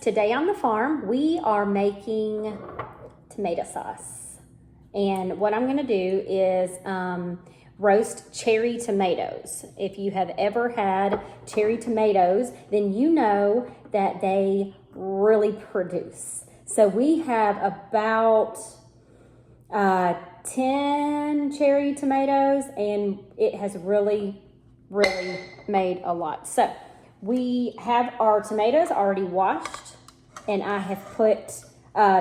today on the farm, we are making tomato sauce. And what I'm gonna do is roast cherry tomatoes. If you have ever had cherry tomatoes, then you know that they really produce. So we have about 10 cherry tomatoes, and it has really made a lot. So we have our tomatoes already washed, and I have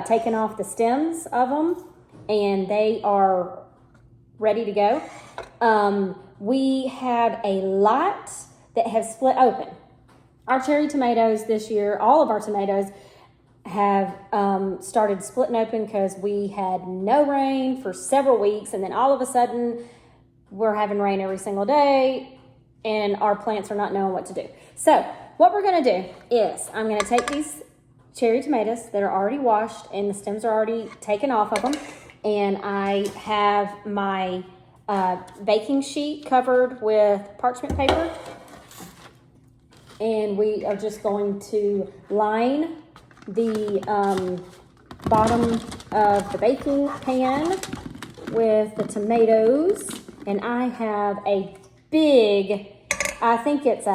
taken off the stems of them, and they are ready to go. We have a lot that have split open. Our cherry tomatoes this year, all of our tomatoes have started splitting open because we had no rain for several weeks, and then all of a sudden we're having rain every single day and our plants are not knowing what to do. So what we're going to do is I'm going to take these cherry tomatoes that are already washed and the stems are already taken off of them, and I have my baking sheet covered with parchment paper, and we are just going to line the bottom of the baking pan with the tomatoes. And I have a big, I think it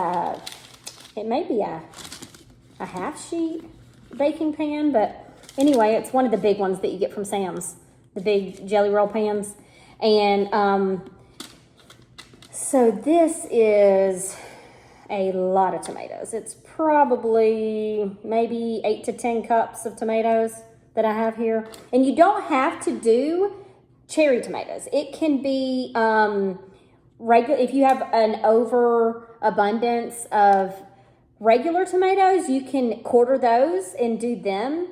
may be a half sheet baking pan, but anyway, it's one of the big ones that you get from Sam's, the big jelly roll pans. And so this is a lot of tomatoes. It's probably maybe 8 to 10 cups of tomatoes that I have here. And you don't have to do cherry tomatoes. It can be regular. If you have an overabundance of regular tomatoes, you can quarter those and do them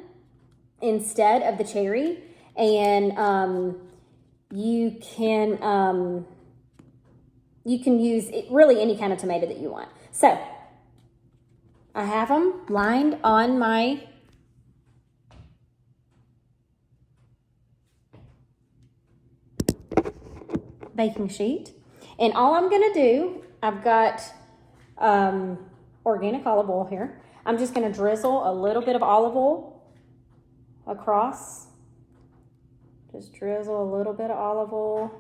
instead of the cherry. And you can use really any kind of tomato that you want. So I have them lined on my baking sheet. And all I'm gonna do, I've got organic olive oil here. I'm just gonna drizzle a little bit of olive oil across. Just drizzle a little bit of olive oil.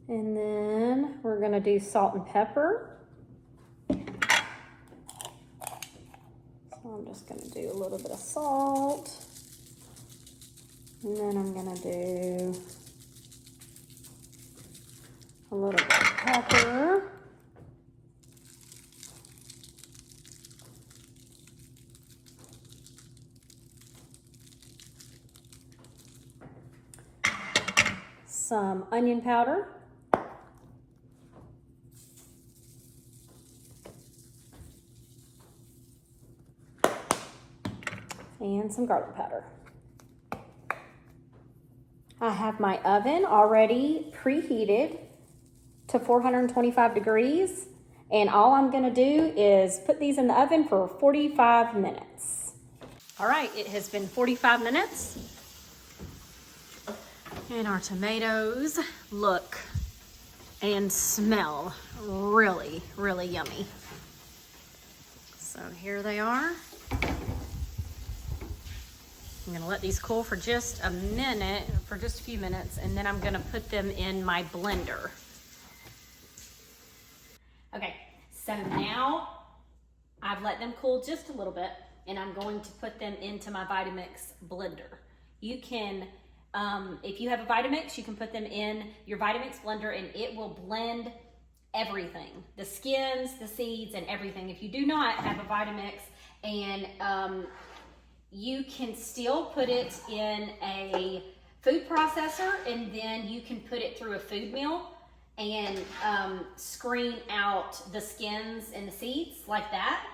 And then we're gonna do salt and pepper. So I'm just gonna do a little bit of salt. And then I'm gonna do a little bit of pepper. Some onion powder. And some garlic powder. I have my oven already preheated to 425 degrees, and all I'm gonna do is put these in the oven for 45 minutes. All right, it has been 45 minutes, and our tomatoes look and smell really yummy. So here they are. I'm gonna let these cool for just a minute, for just a few minutes, and then I'm gonna put them in my blender. Okay, so now I've let them cool just a little bit, and I'm going to put them into my Vitamix blender. You can, if you have a Vitamix, you can put them in your Vitamix blender and it will blend everything. The skins, the seeds, and everything. If you do not have a Vitamix, and you can still put it in a food processor, and then you can put it through a food mill and screen out the skins and the seeds like that.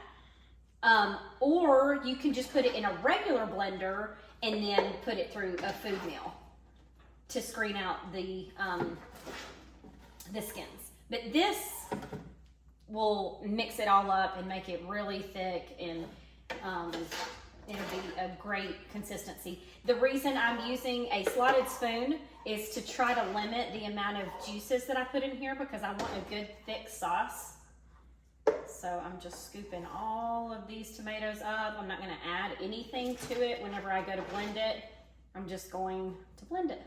Or you can just put it in a regular blender and then put it through a food mill to screen out the skins. But this will mix it all up and make it really thick and it'll be a great consistency. The reason I'm using a slotted spoon is to try to limit the amount of juices that I put in here because I want a good thick sauce. So I'm just scooping all of these tomatoes up. I'm not gonna add anything to it whenever I go to blend it. I'm just going to blend it.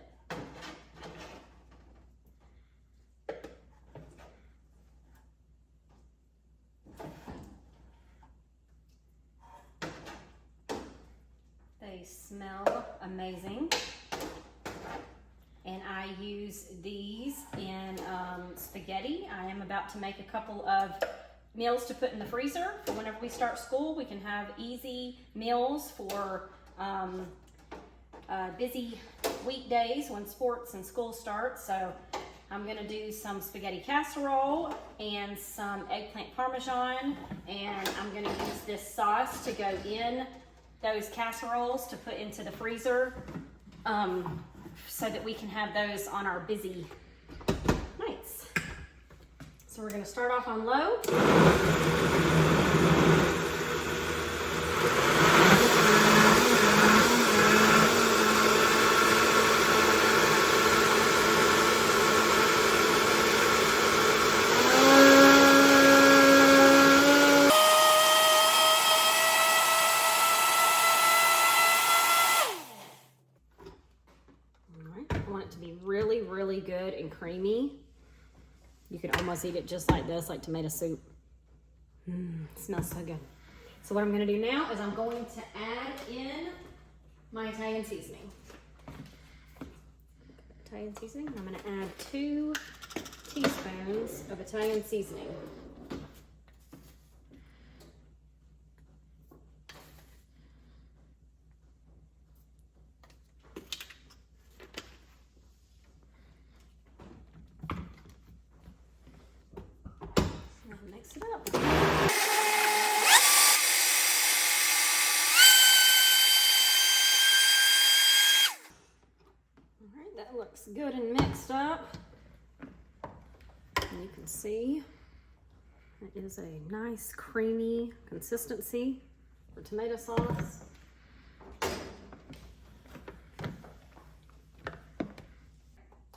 They smell amazing. And I use these in spaghetti. I am about to make a couple of meals to put in the freezer for whenever we start school. We can have easy meals for busy weekdays when sports and school start. So I'm gonna do some spaghetti casserole and some eggplant parmesan, and I'm gonna use this sauce to go in those casseroles to put into the freezer so that we can have those on our busy nights. So we're gonna start off on low. Really, really good and creamy. You could almost eat it just like this, like tomato soup. Smells so good. So what I'm gonna do now is I'm going to add in my Italian seasoning. I'm gonna add 2 teaspoons of Italian seasoning. Mix it up. All right, that looks good and mixed up. And you can see it is a nice creamy consistency for tomato sauce.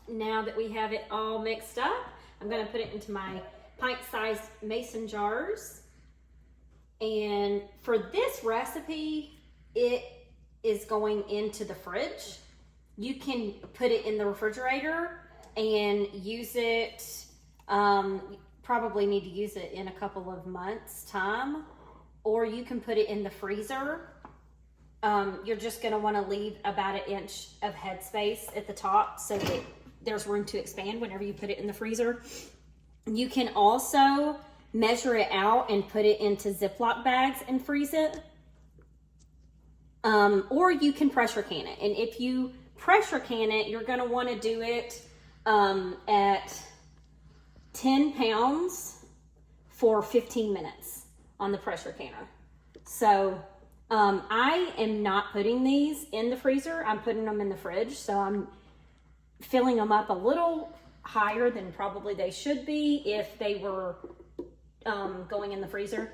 Now that we have it all mixed up, I'm going to put it into my pint-sized mason jars. And for this recipe, it is going into the fridge. You can put it in the refrigerator and use it, probably need to use it in a couple of months' time, or you can put it in the freezer. You're just gonna wanna leave about 1 inch of headspace at the top so that there's room to expand whenever you put it in the freezer. You can also measure it out and put it into Ziploc bags and freeze it. Or you can pressure can it. And if you pressure can it, you're gonna wanna do it at 10 pounds for 15 minutes on the pressure canner. So I am not putting these in the freezer. I'm putting them in the fridge. So I'm filling them up a little higher than probably they should be if they were going in the freezer.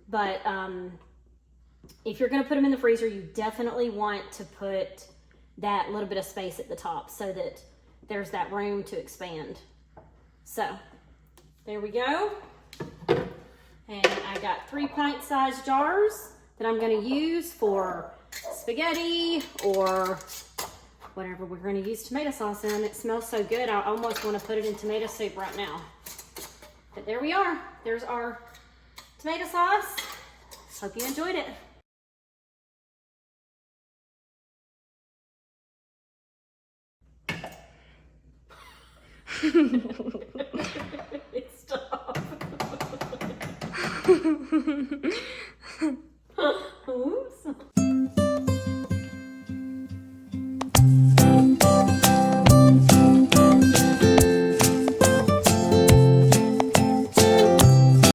But if you're going to put them in the freezer, you definitely want to put that little bit of space at the top so that there's that room to expand. So there we go. And I got 3 pint-sized jars that I'm going to use for spaghetti or whatever we're going to use tomato sauce in. It smells so good, I almost want to put it in tomato soup right now. But there we are. There's our tomato sauce. Hope you enjoyed it. Stop. Oops.